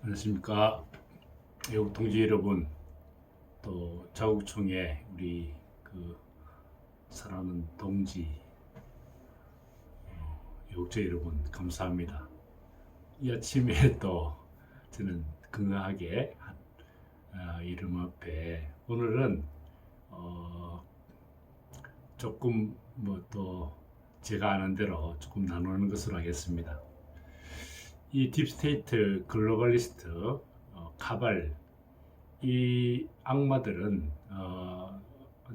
안녕하십니까. 외국 동지 여러분, 또 자국청에 우리 사랑하는 동지 외국자 여러분, 감사합니다. 이 아침에 또 저는 건강하게 이름 앞에 오늘은 조금 또 제가 아는 대로 조금 나누는 것으로 하겠습니다. 이 딥스테이트 글로벌리스트 카발 이 악마들은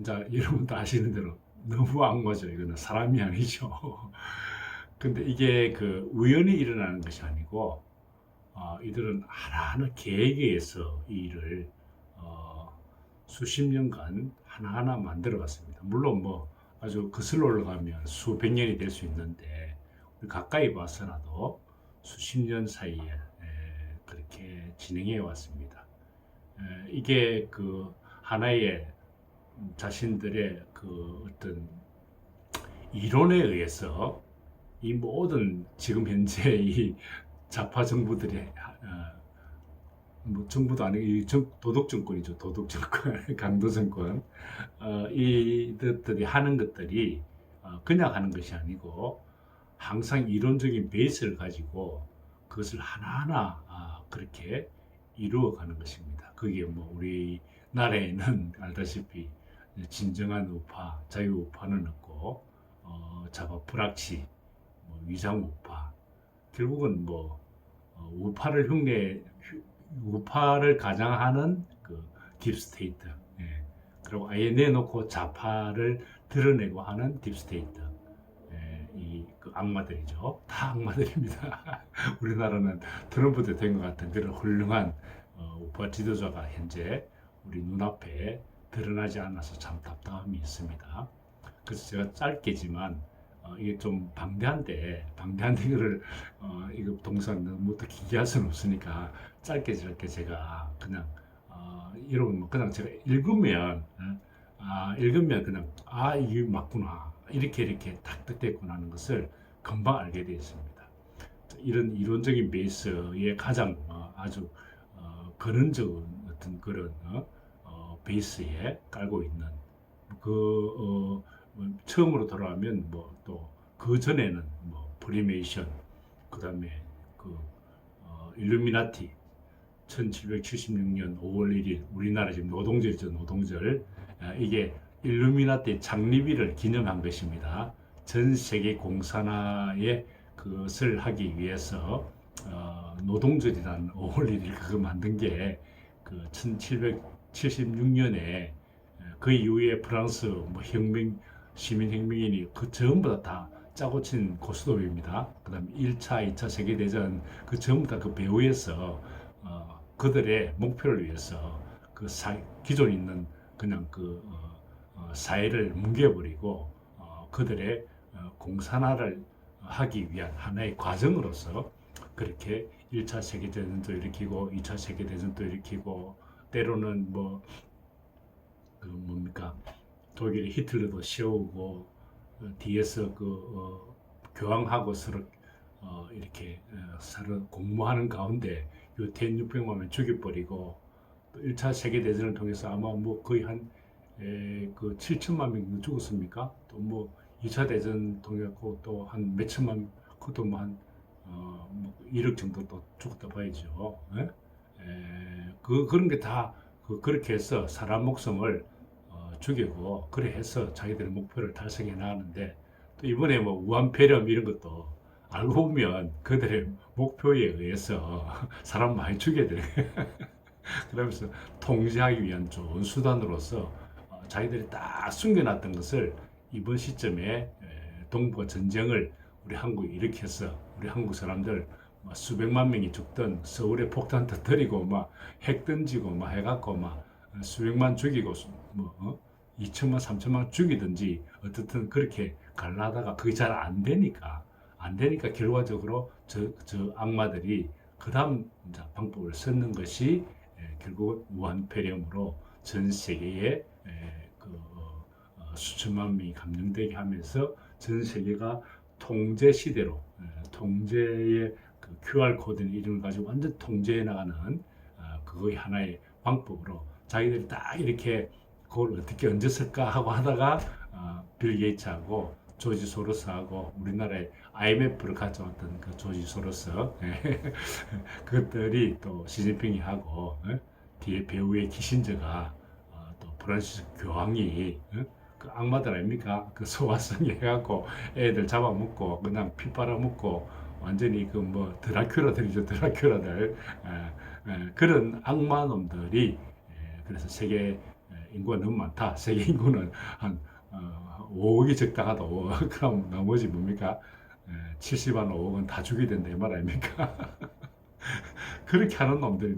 이제 여러분도 아시는 대로 너무 악마죠. 이거는 사람이 아니죠. 근데 이게 우연히 일어나는 것이 아니고 이들은 하나하나 계획에 의해서 이 일을 수십 년간 하나하나 만들어 갔습니다. 물론 아주 거슬러 올라가면 수백 년이 될 수 있는데 가까이 봐서라도 수십 년 사이에 그렇게 진행해 왔습니다. 이게 하나의 자신들의 어떤 이론에 의해서 이 모든 지금 현재 이 좌파 정부들이 정부도 아니고 이 도덕 정권이죠. 도덕 정권, 강도 정권. 이들이 하는 것들이 그냥 하는 것이 아니고 항상 이론적인 베이스를 가지고 그것을 하나하나 그렇게 이루어가는 것입니다. 그게 우리나라에는 알다시피 진정한 우파, 자유우파는 없고 좌파 불확시, 위장 우파, 결국은 우파를 가장하는 딥스테이트, 그리고 아예 내놓고 좌파를 드러내고 하는 딥스테이트, 악마들이죠. 다 악마들입니다. 우리나라는 트럼프 대통령 같은 그런 훌륭한 우파 지도자가 현재 우리 눈앞에 드러나지 않아서 참 답답함이 있습니다. 그래서 제가 짧게지만 이게 좀 방대한데 이거를 이거 동산 너무 또 기괴할 수는 없으니까 짧게 제가 그냥 여러분 그냥 제가 읽으면 그냥 이게 맞구나 이렇게 딱 뜻됐구나 하는 것을 금방 알게 되어 있습니다. 이런 이론적인 베이스에 가장 아주 근원적인 어떤 그런 베이스에 깔고 있는 처음으로 돌아가면 또 그 전에는 프리메이션, 그 다음에 일루미나티, 1776년 5월 1일 우리나라 지금 노동절이죠. 노동절. 이게 일루미나티 창립일을 기념한 것입니다. 전 세계 공산화의 그것을 하기 위해서 노동절이라는 5월 1일 그거 만든 게 1776년에 그 이후에 프랑스 혁명, 시민혁명이니 전부 다 짜고 친 고스톱입니다. 그 다음에 1차, 2차 세계대전 전부 다 배후에서 그들의 목표를 위해서 기존 있는 그냥 사회를 뭉개버리고 그들의 공산화를 하기 위한 하나의 과정으로서 그렇게 1차 세계대전도 일으키고 2차 세계대전도 일으키고 때로는 독일의 히틀러도 세우고 뒤에서 교황하고 서로 이렇게 서로 공모하는 가운데 유태인 600만 죽여버리고 또 1차 세계대전을 통해서 아마 거의 한 7천만 명 죽었습니까? 또 2차 대전 통해서 또 한 몇천만, 그것도 한 1억 정도 또 죽었다 봐야죠. 그런 게 다 그렇게 해서 사람 목숨을 죽이고 그래 해서 자기들의 목표를 달성해 나가는데 또 이번에 우한폐렴 이런 것도 알고 보면 그들의 목표에 의해서 사람 많이 죽여야 돼. 그러면서 통제하기 위한 좋은 수단으로서 자기들이 딱 숨겨놨던 것을 이번 시점에 동북아 전쟁을 우리 한국이 일으켜서 우리 한국 사람들 수백만 명이 죽던 서울에 폭탄 터뜨리고 핵 던지고 해갖고 수백만 죽이고 2천만 3천만 죽이든지 어떻든 그렇게 갈라다가 그게 잘 안 되니까 결과적으로 저 악마들이 그 다음 방법을 쓰는 것이 결국 무한폐렴으로 전 세계에 수천만 명이 감염되게 하면서 전 세계가 통제 시대로 통제의 QR 코드는 이런 걸 가지고 완전 통제해 나가는 그거의 하나의 방법으로 자기들이 딱 이렇게 그걸 어떻게 언제 쓸까 하고 하다가 빌 게이츠하고 조지 소로스하고 우리나라의 IMF를 가져왔던 그 조지 소로스 그것들이 또 시진핑이 하고 뒤에 배우의 키신저가 또 프란시스 교황이 그 악마들 아닙니까? 그 소화성 해갖고 애들 잡아먹고 그냥 피 빨아먹고 완전히 그 뭐 드라큘라들이죠. 드라큘라들 그런 악마 놈들이 그래서 세계 인구가 너무 많다. 세계 인구는 한 5억이 적당하다. 5억. 그럼 나머지 뭡니까? 70만 5억은 다 죽여야 된다. 이 말 아닙니까? 그렇게 하는 놈들이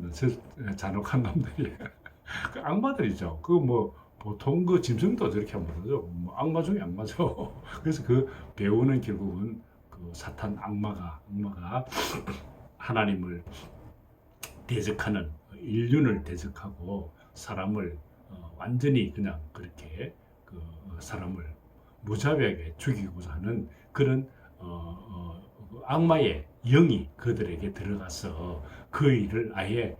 잔혹한 놈들이 그 악마들이죠. 그 뭐 보통 그 짐승도 저렇게 하면 되죠. 뭐 악마 중에 악마죠. 그래서 그 배우는 결국은 그 사탄 악마가 하나님을 대적하는 인륜을 대적하고 사람을 완전히 그냥 그렇게 그 사람을 무자비하게 죽이고자 하는 그런 악마의 영이 그들에게 들어가서 그 일을 아예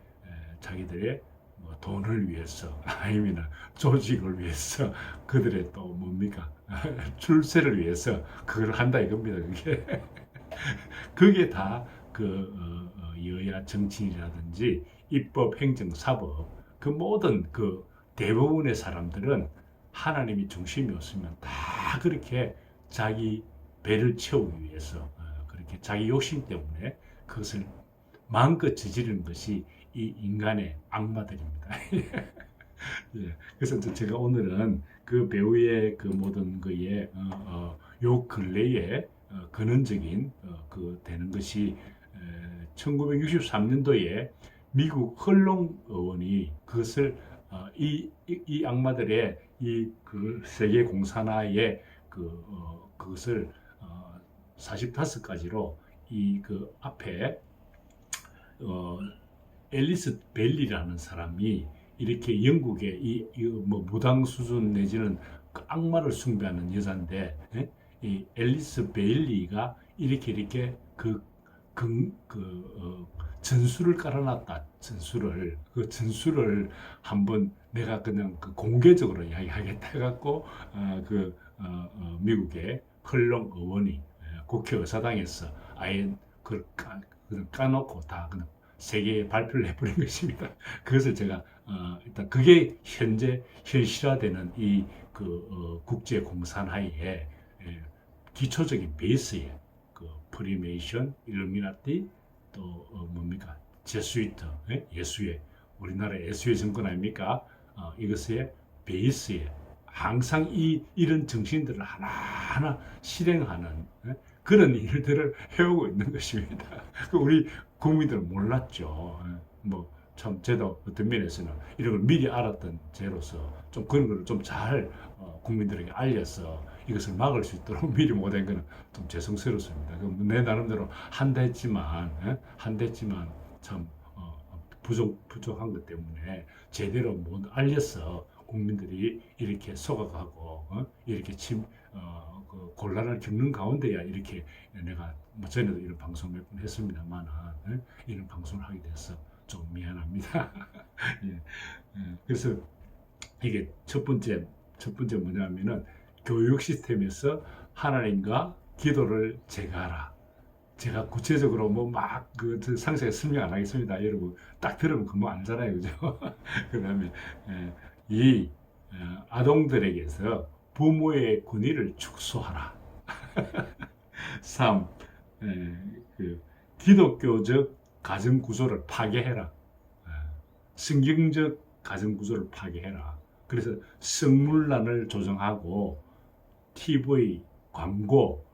자기들의 뭐 돈을 위해서 아니면 조직을 위해서 그들의 또 뭡니까 출세를 위해서 그걸 한다 이겁니다. 그게 다 그 여야 정치인이라든지 입법, 행정, 사법 그 모든 그 대부분의 사람들은 하나님이 중심이 없으면 다 그렇게 자기 배를 채우기 위해서 그렇게 자기 욕심 때문에 그것을 마음껏 저지르는 것이 이 인간의 악마들입니다. 예, 그래서 제가 오늘은 그 배우의 그 모든 거에 요 근래에 근원적인 그 되는 것이 1963년도에 미국 헐롱 의원이 그것을 이 악마들의 이 그 세계 공산화의 그것을 45가지로 이 그 앞에 앨리스 벨리라는 사람이 이렇게 영국의 뭐 무당 수준 내지는 그 악마를 숭배하는 여자인데 이 앨리스 베일리가 이렇게 전술을 깔아놨다. 그 전술을 한번 내가 그냥 그 공개적으로 이야기하겠다 해갖고 미국의 헐롱 의원이 국회의사당에서 아예 그걸 까놓고 다 그냥 세계에 발표를 해버린 것입니다. 그것을 제가 일단 그게 현재 현실화되는 이 국제 공산화의 기초적인 베이스에 그 프리메이션, 일루미나티 또 뭡니까 제수이트, 예수회 우리나라 예수회 정권 아닙니까? 이것의 베이스에 항상 이런 정신들을 하나하나 실행하는 그런 일들을 해오고 있는 것입니다. 우리 국민들은 몰랐죠. 뭐 참 저도 어떤 면에서는 이런 걸 미리 알았던 제로서 좀 그런 걸 좀 잘 국민들에게 알려서 이것을 막을 수 있도록 미리 못한 것은 좀 죄송스럽습니다. 내 나름대로 한다 했지만 참 부족한 것 때문에 제대로 못 알려서 국민들이 이렇게 속아가고 이렇게 그 곤란을 겪는 가운데야 이렇게 내가 뭐 전에도 이런 방송 몇 번 했습니다만 이런 방송을 하게 돼서 좀 미안합니다. 예, 그래서 이게 첫 번째 뭐냐면은 교육 시스템에서 하나님과 기도를 제거하라. 제가 구체적으로 뭐 막 그 상세히 설명 안 하겠습니다. 여러분 딱 들으면 금방 알잖아요, 그죠? 그다음에 이 아동들에게서 부모의 권위를 축소하라. 3. 그 기독교적 가정 구조를 파괴해라. 성경적 가정 구조를 파괴해라. 그래서 성물란을 조정하고 TV, 광고,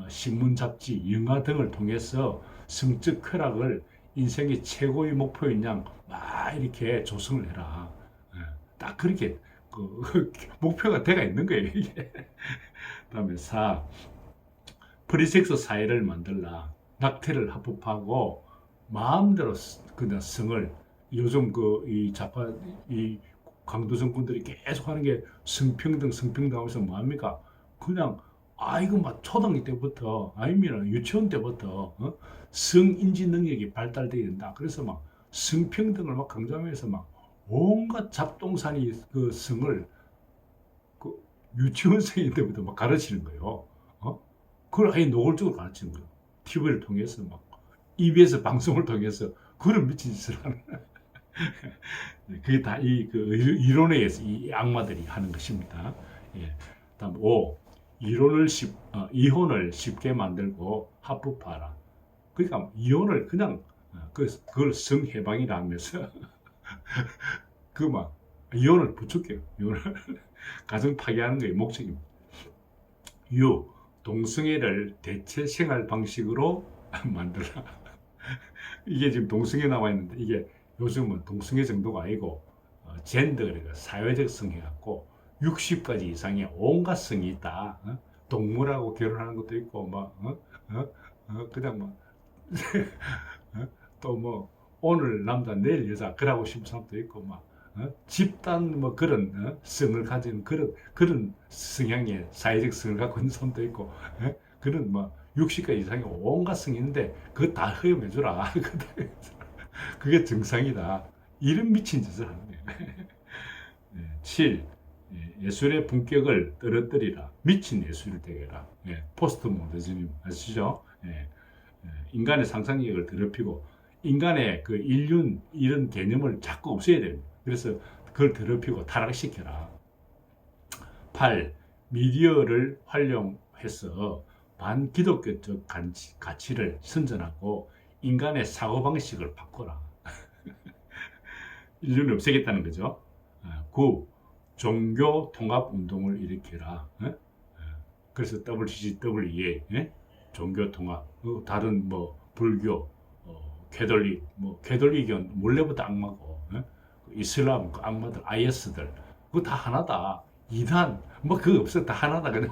신문 잡지, 영화 등을 통해서 성적 쾌락을 인생의 최고의 목표인 양 막 이렇게 조성을 해라. 딱 그렇게 목표가 돼가 있는 거예요, 이게. 다음에 4. 프리섹스 사회를 만들라. 낙태를 합법하고 마음대로 그냥 성을 요즘 이 강도 정권들이 계속 하는 게 성평등 하면서 뭐합니까? 그냥 이거 막 초등학교 때부터 아니면 유치원 때부터 성인지 능력이 발달되어야 된다. 그래서 막 성평등을 막 강조하면서 막 온갖 잡동사니 그 성을 그 유치원생일 때부터 막 가르치는 거예요. 그걸 아예 노골적으로 가르치는 거예요. TV를 통해서 막 EBS 방송을 통해서 그런 미친 짓을 하는. 그게 다 이 그 이론에 의해서 이 악마들이 하는 것입니다. 예. 다음 5. 이혼을 쉽게 만들고 합법화하라. 그러니까 이혼을 그냥 그걸 성해방이라 하면서 그 막 이혼을 부추겨요. 이혼을 가정 파괴하는 게 목적입니다. 6. 동성애를 대체 생활 방식으로 만들라. 이게 지금 동성애 나와 있는데 이게 요즘은 동성애 정도가 아니고 젠더 그러니까 사회적 성애 갖고 60가지 이상의 온갖 성이 있다. 동물하고 결혼하는 것도 있고 막 그냥 막 또 뭐 오늘 남자 내일 여자 그러고 싶은 사람도 있고 막 집단 뭐 그런 성을 가진 그런 성향의 사회적 성을 갖고 있는 사람도 있고 그런 뭐 60가지 이상의 온갖 성이 있는데 그거 다 허용해 주라. 그게 정상이다. 이런 미친 짓을 하는 거예요. 7. 예술의 품격을 떨어뜨리라. 미친 예술이 되게라. 포스트 모더니즘 아시죠? 인간의 상상력을 더럽히고 인간의 그 인륜 이런 개념을 자꾸 없애야 됩니다. 그래서 그걸 더럽히고 타락시켜라. 8. 미디어를 활용해서 반기독교적 가치를 선전하고 인간의 사고방식을 바꿔라. 인륜을 없애겠다는 거죠. 9. 종교 통합 운동을 일으켜라. 그래서 WCWA 종교 통합, 다른 뭐 불교, 캐톨릭, 뭐 캐톨릭은 원래부터 악마고, 이슬람 그 악마들, IS들 그거 다 하나다. 이단 뭐 그거 없어 다 하나다 그냥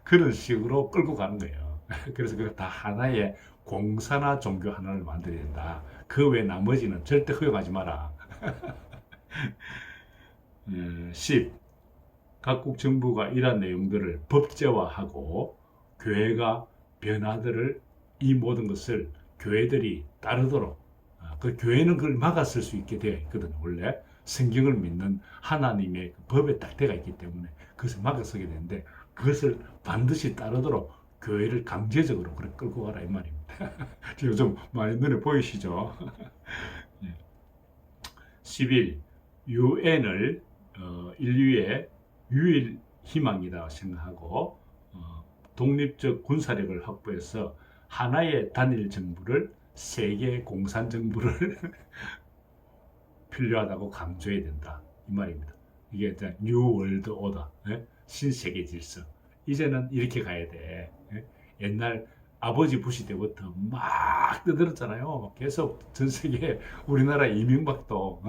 그런 식으로 끌고 가는 거예요. 그래서 그거 다 하나의 공산화 종교 하나를 만들어야 된다. 그 외 나머지는 절대 허용하지 마라. 10. 각국 정부가 이러한 내용들을 법제화하고 교회가 변화들을 이 모든 것을 교회들이 따르도록 그 교회는 그걸 막았을 수 있게 되어 있거든요. 원래 성경을 믿는 하나님의 그 법에 딱 되어 있기 때문에 그것을 막아서게 되는데 그것을 반드시 따르도록 교회를 강제적으로 그래 끌고 가라 이 말입니다. 요즘 많이 눈에 보이시죠? 11. 유엔을 인류의 유일 희망이다 생각하고 독립적 군사력을 확보해서 하나의 단일 정부를 세계 공산 정부를 필요하다고 강조해야 된다 이 말입니다. 이게 이제 뉴 월드 오더 신세계 질서 이제는 이렇게 가야 돼. 옛날 아버지 부시 때부터 막 떠들었잖아요. 계속 전 세계 우리나라 이명박도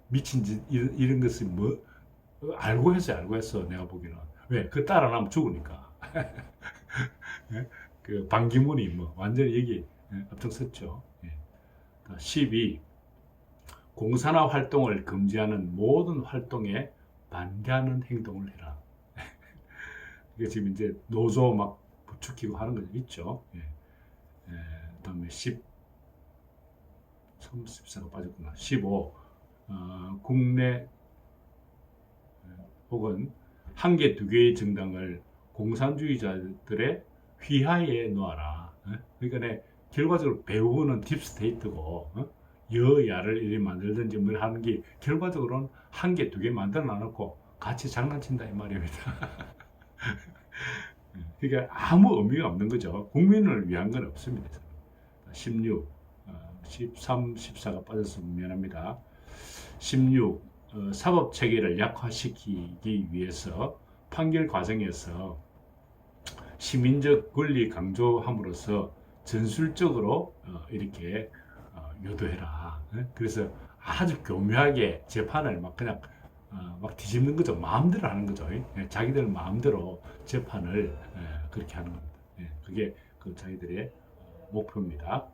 미친 짓 이런 것을 뭐 알고 했어 내가 보기에는. 왜? 그 따라 나면 죽으니까. 그 반기문이 뭐 완전히 여기 앞장섰죠. 12. 공산화 활동을 금지하는 모든 활동에 반대하는 행동을 해라. 이게 지금 이제 노조 막 부추기고 하는 거 있죠. 그다음에 14가 빠졌구나. 15. 국내 혹은 한 개, 두 개의 정당을 공산주의자들의 휘하에 놓아라. 그러니까 결과적으로 배후는 딥스테이트고 여야를 이렇게 만들든지 뭘 하는 게 결과적으로는 한 개, 두 개 만들어 놔놓고 같이 장난친다 이 말입니다. 그러니까 아무 의미가 없는 거죠. 국민을 위한 건 없습니다. 16, 13, 14가 빠져서 미안합니다. 16. 사법 체계를 약화시키기 위해서 판결 과정에서 시민적 권리 강조함으로써 전술적으로 이렇게 유도해라. 그래서 아주 교묘하게 재판을 막 그냥 막 뒤집는 거죠. 마음대로 하는 거죠. 자기들 마음대로 재판을 그렇게 하는 겁니다. 그게 그 자기들의 목표입니다.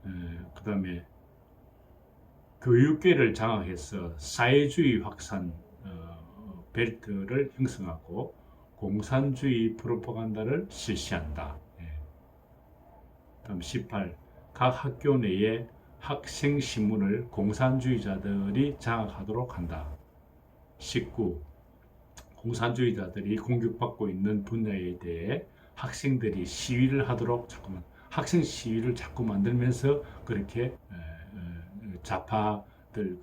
그 다음에 교육계를 장악해서 사회주의 확산 벨트를 형성하고 공산주의 프로파간다를 실시한다. 다음 18. 각 학교 내에 학생 신문을 공산주의자들이 장악하도록 한다. 19. 공산주의자들이 공격받고 있는 분야에 대해 학생들이 시위를 하도록 학생 시위를 자꾸 만들면서 그렇게 좌파들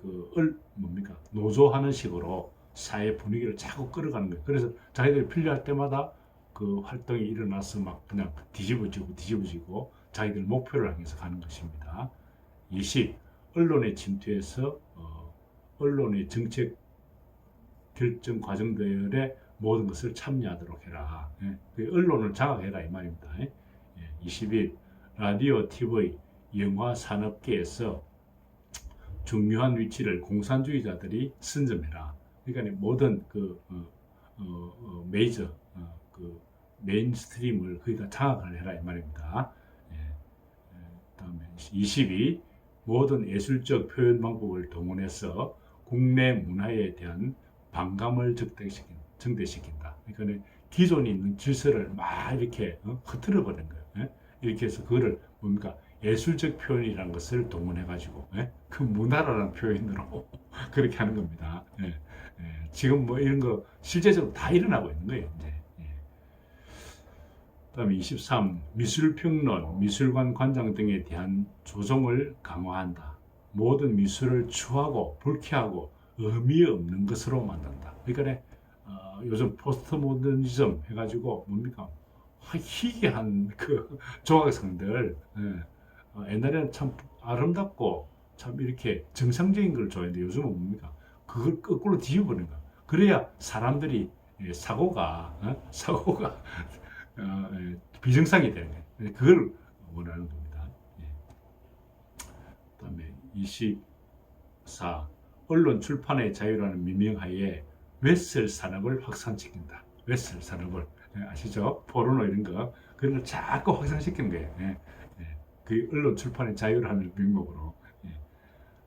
노조하는 식으로 사회 분위기를 자꾸 끌어가는 거예요. 그래서 자기들이 필요할 때마다 그 활동이 일어나서 막 그냥 뒤집어지고 자기들 목표를 향해서 가는 것입니다. 20. 언론에 침투해서 언론의 정책 결정 과정들의 모든 것을 참여하도록 해라. 언론을 장악해라 이 말입니다. 21. 라디오, TV, 영화 산업계에서 중요한 위치를 공산주의자들이 선점해라. 그러니까 모든 메이저 메인스트림을 거의 다 장악을 해라 이 말입니다. 다음에 22. 모든 예술적 표현 방법을 동원해서 국내 문화에 대한 반감을 증대시킨다. 그러니까 기존에 있는 질서를 막 이렇게 흐트러 버리는 거예요. 이렇게 해서 그거를 예술적 표현이라는 것을 동원해가지고 그 문화라는 표현으로 그렇게 하는 겁니다. 지금 뭐 이런 거 실제적으로 다 일어나고 있는 거예요. 이제. 다음에 23. 미술평론, 미술관 관장 등에 대한 조정을 강화한다. 모든 미술을 추하고 불쾌하고 의미 없는 것으로 만든다. 그러니까 요즘 포스트 모더니즘 해가지고 희귀한 그 조각상들 옛날에는 참 아름답고 참 이렇게 정상적인 걸 좋아했는데 요즘은 그걸 거꾸로 뒤집어버리는 거야. 그래야 사람들이 사고가 비정상이 되는 거예요. 그걸 원하는 겁니다. 그다음에 24. 언론 출판의 자유라는 미명하에 웨셀 산업을 확산시킨다. 웨셀 산업을 아시죠? 포르노 이런 거 그런 걸 자꾸 확산시키는 거예요. 그 언론 출판의 자유라는 명목으로.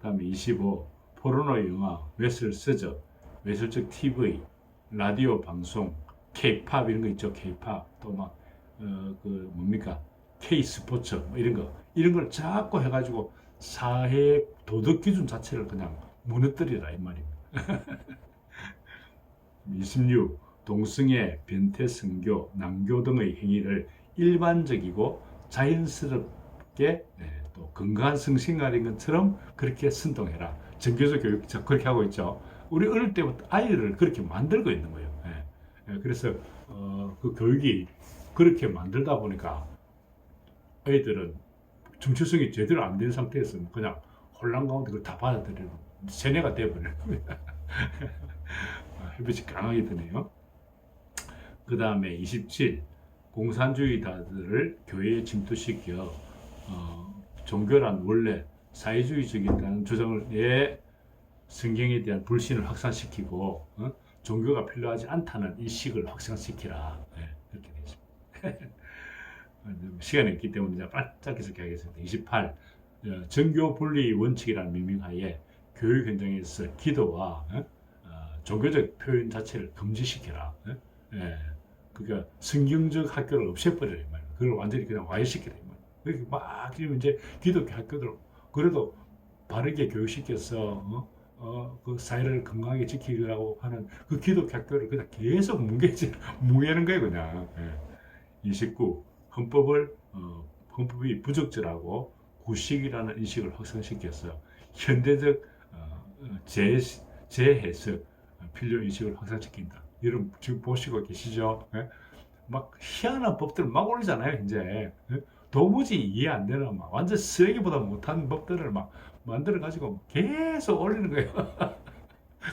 다음에 25. 포르노 영화, 웨셀 서적, 웨셀적 TV, 라디오 방송, K-팝 이런 거 있죠. K-팝 또 막 K-스포츠 뭐 이런 걸 자꾸 해가지고 사회 도덕 기준 자체를 그냥 무너뜨리라 이 말입니다. 26. 동성애, 변태, 성교, 난교 등의 행위를 일반적이고 자연스럽게 또 건강한 성생활인 것처럼 그렇게 선동해라. 정교적 교육 그렇게 하고 있죠. 우리 어릴 때부터 아이를 그렇게 만들고 있는 거예요. 그래서 그 교육이 그렇게 만들다 보니까 아이들은 정체성이 제대로 안 된 상태에서 그냥 혼란 가운데 그걸 다 받아들이는 세뇌가 되어버리는 겁니다. 햇빛이 강하게 드네요. 그 다음에 27. 공산주의자들을 교회에 침투시켜 종교란 원래 사회주의적이라는 주장을 성경에 대한 불신을 확산시키고 종교가 필요하지 않다는 인식을 확산시키라. 이렇게 되어 있습니다. 시간이 없기 때문에 이제 짧게 하겠습니다. 28. 정교 분리 원칙이라는 명명하에 교육 현장에서 기도와 종교적 표현 자체를 금지시켜라. 그러니까 성경적 학교를 없애버리라 이 말이에요. 그걸 완전히 그냥 와해시키라 이 말이에요. 그렇게 막 지금 이제 기독교 학교들 그래도 바르게 교육시켜서 그 사회를 건강하게 지키려고 하는 그 기독교 학교를 그냥 계속 뭉개는 거예요 그냥. 29. 헌법이 부적절하고 구식이라는 인식을 확산시켜서 현대적 재해석 필요 인식을 확산시킨다. 여러분 지금 보시고 계시죠? 막 희한한 법들을 막 올리잖아요 이제. 도무지 이해 안 되는 막 완전 쓰레기보다 못한 법들을 막 만들어 가지고 계속 올리는 거예요.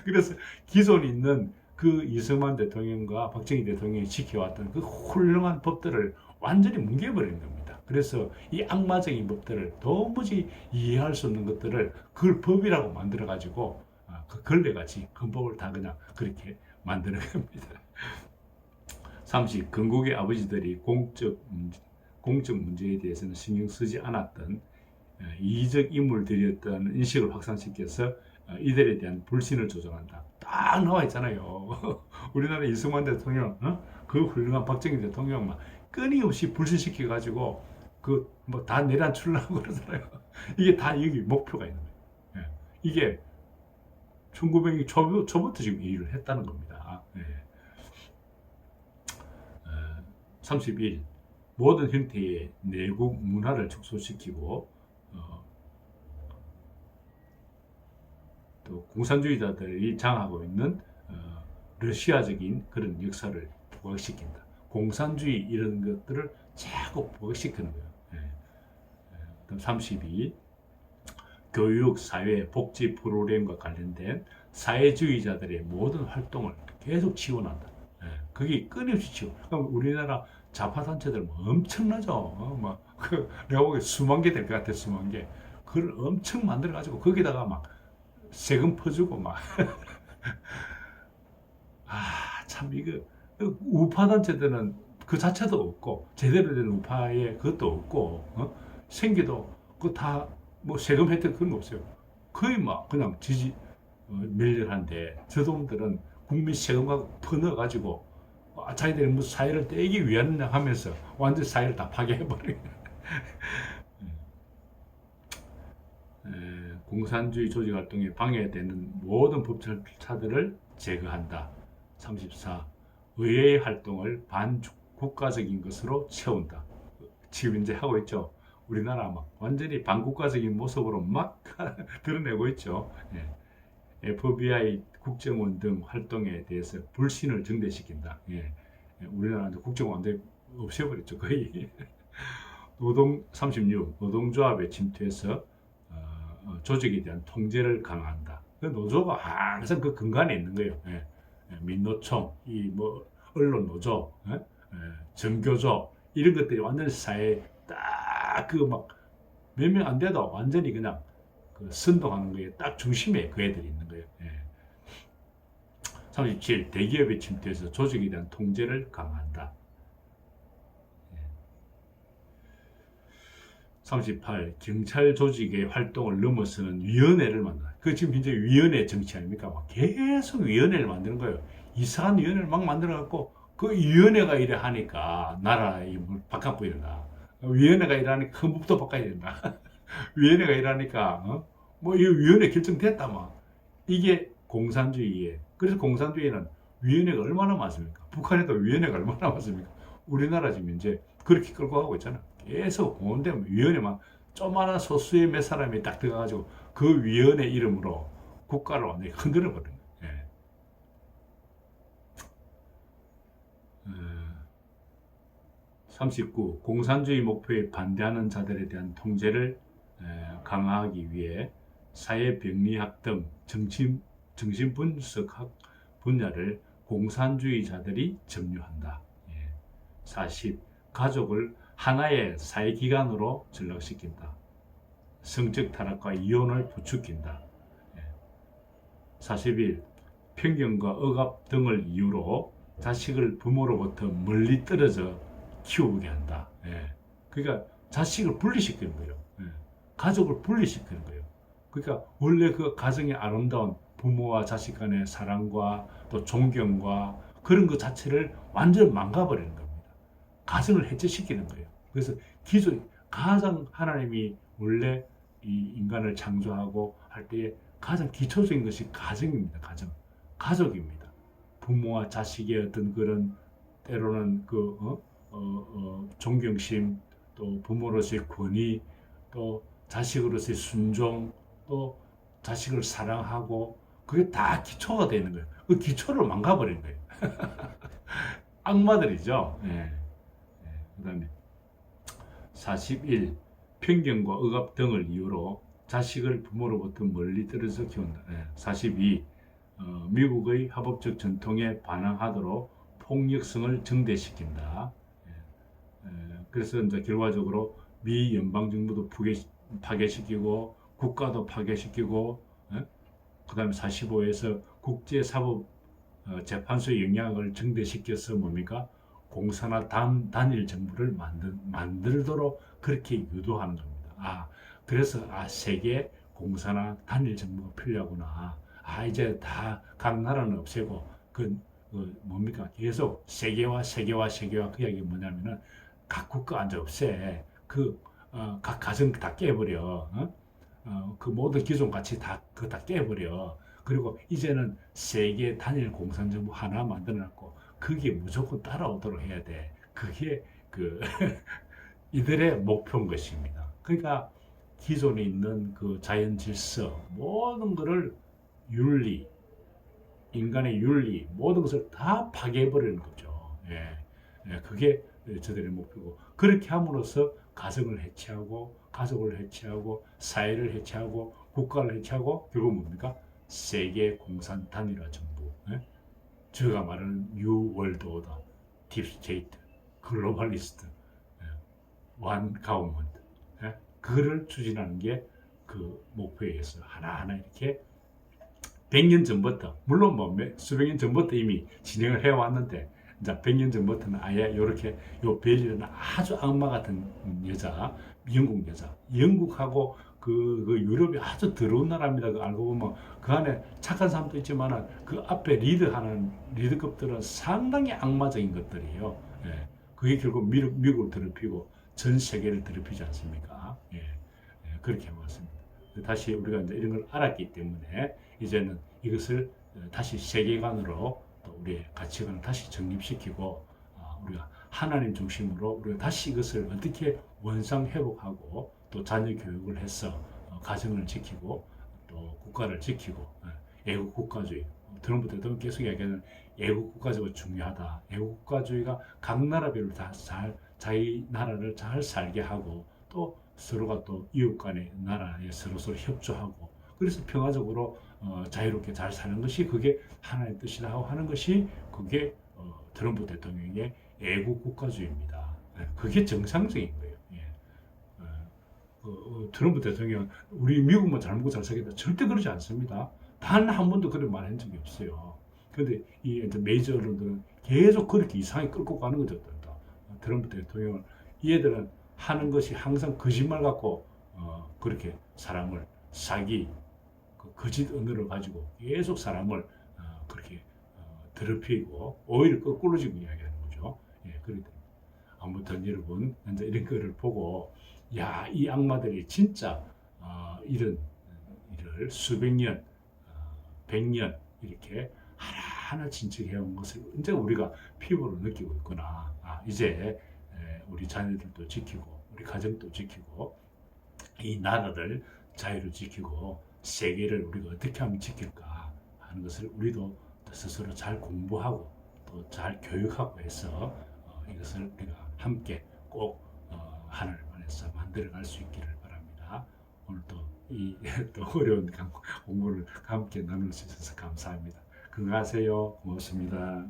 그래서 기존 있는 그 이승만 대통령과 박정희 대통령이 지켜왔던 그 훌륭한 법들을 완전히 뭉개버리는 겁니다. 그래서 이 악마적인 법들을 도무지 이해할 수 없는 것들을 그걸 법이라고 만들어 가지고 그 걸레같이 헌법을 다 그냥 그렇게 만드는 겁니다. 30. 건국의 아버지들이 공적 문제에 대해서는 신경 쓰지 않았던 이의적 인물들이었다는 인식을 확산시켜서 이들에 대한 불신을 조장한다. 딱 나와 있잖아요. 우리나라 이승만 대통령, 그 훌륭한 박정희 대통령 막 끊임없이 불신시켜가지고 그 뭐 다 내란출라고 그러잖아요. 이게 다 여기 목표가 있는 거예요. 예. 이게 1900년 초부터 지금 일을 했다는 겁니다. 예. 31. 모든 형태의 내국 문화를 축소시키고 또 공산주의자들이 장하고 있는 러시아적인 그런 역사를 부각시킨다. 공산주의 이런 것들을 자꾸 부각시키는 거예요. 32. 교육, 사회, 복지 프로그램과 관련된 사회주의자들의 모든 활동을 계속 지원한다. 그게 끊임없이 지원. 그럼 우리나라 좌파 단체들 뭐 엄청나죠. 내가 보기에 수만 개 될 것 같아, 수만 개. 그걸 엄청 만들어가지고 거기다가 막 세금 퍼주고 막. 참 이거 우파 단체들은 그 자체도 없고 제대로 된 우파의 그것도 없고 생기도 그 다 뭐 세금 혜택 그런 거 없어요. 거의 막 그냥 지지 멸렬한데 저 놈들은 국민 세금하고 퍼넣어가지고 자기들이 무슨 사회를 떼기 위한 하면서 완전 사회를 다 파괴해버려요. 공산주의 조직 활동에 방해되는 모든 법절차들을 제거한다. 34. 의회의 활동을 반국가적인 것으로 채운다. 지금 이제 하고 있죠. 우리나라 막 완전히 반국가적인 모습으로 막 드러내고 있죠. FBI, 국정원 등 활동에 대해서 불신을 증대시킨다. 우리나라 국정원 완전히 없애버렸죠. 거의. 36. 노동조합에 침투해서 조직에 대한 통제를 강화한다. 노조가 항상 그 근간에 있는 거예요. 민노총, 언론 노조, 정교조 이런 것들이 완전히 사회 딱 그 막 몇 명 안 돼도 완전히 그냥 그 선동하는 거에 딱 중심에 그 애들이 있는 거예요. 37. 대기업에 침투해서 조직에 대한 통제를 강화한다. 38. 경찰 조직의 활동을 넘어서는 위원회를 만든다. 그 지금 이제 위원회 정치 아닙니까? 막 계속 위원회를 만드는 거예요. 이상한 위원회를 막 만들어갖고 그 위원회가 이래 하니까 나라의 바깥 보이는가. 위원회가 일하니까 큰 법도 바꿔야 된다. 위원회가 일하니까 이 위원회 결정됐다 막. 이게 공산주의에. 그래서 공산주의는 위원회가 얼마나 많습니까? 북한에도 위원회가 얼마나 많습니까? 우리나라 지금 이제 그렇게 끌고 가고 있잖아. 계속 공원되면 위원회만 조그마한 소수의 몇 사람이 딱 들어가가지고 그 위원회 이름으로 국가를 완전히 흔들어 버린 거예요. 39. 공산주의 목표에 반대하는 자들에 대한 통제를 강화하기 위해 사회병리학 등 정신분석학 분야를 공산주의자들이 점유한다. 40. 가족을 하나의 사회기관으로 전락시킨다. 성적 타락과 이혼을 부추긴다. 41. 편견과 억압 등을 이유로 자식을 부모로부터 멀리 떨어져 키우게 한다. 그러니까 자식을 분리시키는 거예요. 가족을 분리시키는 거예요. 그러니까 원래 그 가정의 아름다운 부모와 자식 간의 사랑과 또 존경과 그런 것 자체를 완전 망가버리는 겁니다. 가정을 해체시키는 거예요. 그래서 가장 하나님이 원래 이 인간을 창조하고 할 때에 가장 기초적인 것이 가정입니다. 가족입니다. 부모와 자식의 어떤 그런 때로는 존경심, 또 부모로서의 권위, 또 자식으로서의 순종, 또 자식을 사랑하고 그게 다 기초가 되는 거예요. 그 기초를 망가버린 거예요. 악마들이죠. 그 다음에 41. 편견과 억압 등을 이유로 자식을 부모로부터 멀리 떨어져 키운다. 42. 미국의 합법적 전통에 반항하도록 폭력성을 증대시킨다. 그래서 이제 결과적으로 미 연방정부도 파괴시키고 국가도 파괴시키고 그 다음에 45에서 국제사법재판소의 영향을 증대시켜서 뭡니까? 공산화 단일 정부를 만들도록 그렇게 유도하는 겁니다. 그래서 세계 공사나 단일 정부가 필요하구나. 아, 이제 다 각 나라는 없애고 뭡니까? 계속 세계화 그 이야기 뭐냐면은 각 국가 완전 없애. 각 가정 다 깨버려. 그 모든 기존 가치 다 깨버려. 그리고 이제는 세계 단일 공산정부 하나 만들어놨고 그게 무조건 따라오도록 해야 돼. 그게 이들의 목표인 것입니다. 그러니까 기존에 있는 그 자연 질서 모든 것을 윤리, 인간의 윤리 모든 것을 다 파괴해버리는 거죠. 예. 예, 그게 저들의 목표고 그렇게 함으로써 가정을 해체하고 가족을 해체하고 사회를 해체하고 국가를 해체하고 결국 뭡니까? 세계 공산 단일화 정부. 예? 제가 말하는 뉴 월드 오더, 딥스테이트, 글로벌리스트, 완 가운먼트. 예? 그거를 추진하는 게 그 목표에 의해서 하나하나 이렇게 100년 전부터 물론 뭐 수백 년 전부터 이미 진행을 해왔는데 이제 100년 전부터는 아예 이렇게 요 벨리는 아주 악마 같은 여자, 영국 여자, 영국하고 그 유럽이 아주 더러운 나라입니다. 그 알고 보면 그 안에 착한 사람도 있지만 그 앞에 리드하는 리드급들은 상당히 악마적인 것들이에요. 예. 그게 결국 미국을 더럽히고 전 세계를 더럽히지 않습니까? 예. 예. 그렇게 맞습니다. 다시 우리가 이제 이런 걸 알았기 때문에 이제는 이것을 다시 세계관으로 또 우리의 가치관을 다시 정립시키고 우리가 하나님 중심으로 우리가 다시 이것을 어떻게 원상 회복하고 또 자녀 교육을 해서 가정을 지키고 또 국가를 지키고 애국 국가주의 트럼프 대통령 계속 이야기하는 애국 국가주의가 중요하다. 애국 국가주의가 각 나라별로 다 자기 나라를 잘 살게 하고 또 서로가 또 이웃 간의 나라에 서로 협조하고 그래서 평화적으로 자유롭게 잘 사는 것이 그게 하나의 뜻이라 하고 하는 것이 그게 트럼프 대통령의 애국 국가주의입니다. 그게 정상적인 거예요. 예. 트럼프 대통령 우리 미국만 잘 먹고 잘 살겠다 절대 그러지 않습니다. 단 한 번도 그런 말 한 적이 없어요. 그런데 이 메이저 언론들은 계속 그렇게 이상하게 끌고 가는 거죠. 트럼프 대통령을 얘들은 하는 것이 항상 거짓말 같고 그렇게 사람을 사기 거짓 언어를 가지고 계속 사람을 그렇게 더럽히고 오히려 거꾸로 지금 이야기하는 거죠. 예, 그렇게 아무튼 여러분 이제 이런 거를 보고 야, 이 악마들이 진짜 이런 일을 수백 년, 100년 이렇게 하나하나 진척해온 것을 이제 우리가 피부로 느끼고 있구나. 이제 우리 자녀들도 지키고 우리 가정도 지키고 이 나라를 자유를 지키고 세계를 우리가 어떻게 하면 지킬까 하는 것을 우리도 스스로 잘 공부하고 또 잘 교육하고 해서 이것을 우리가 함께 꼭 하늘 안에서 만들어갈 수 있기를 바랍니다. 오늘도 또 어려운 공부를 함께 나눌 수 있어서 감사합니다. 건강하세요. 고맙습니다.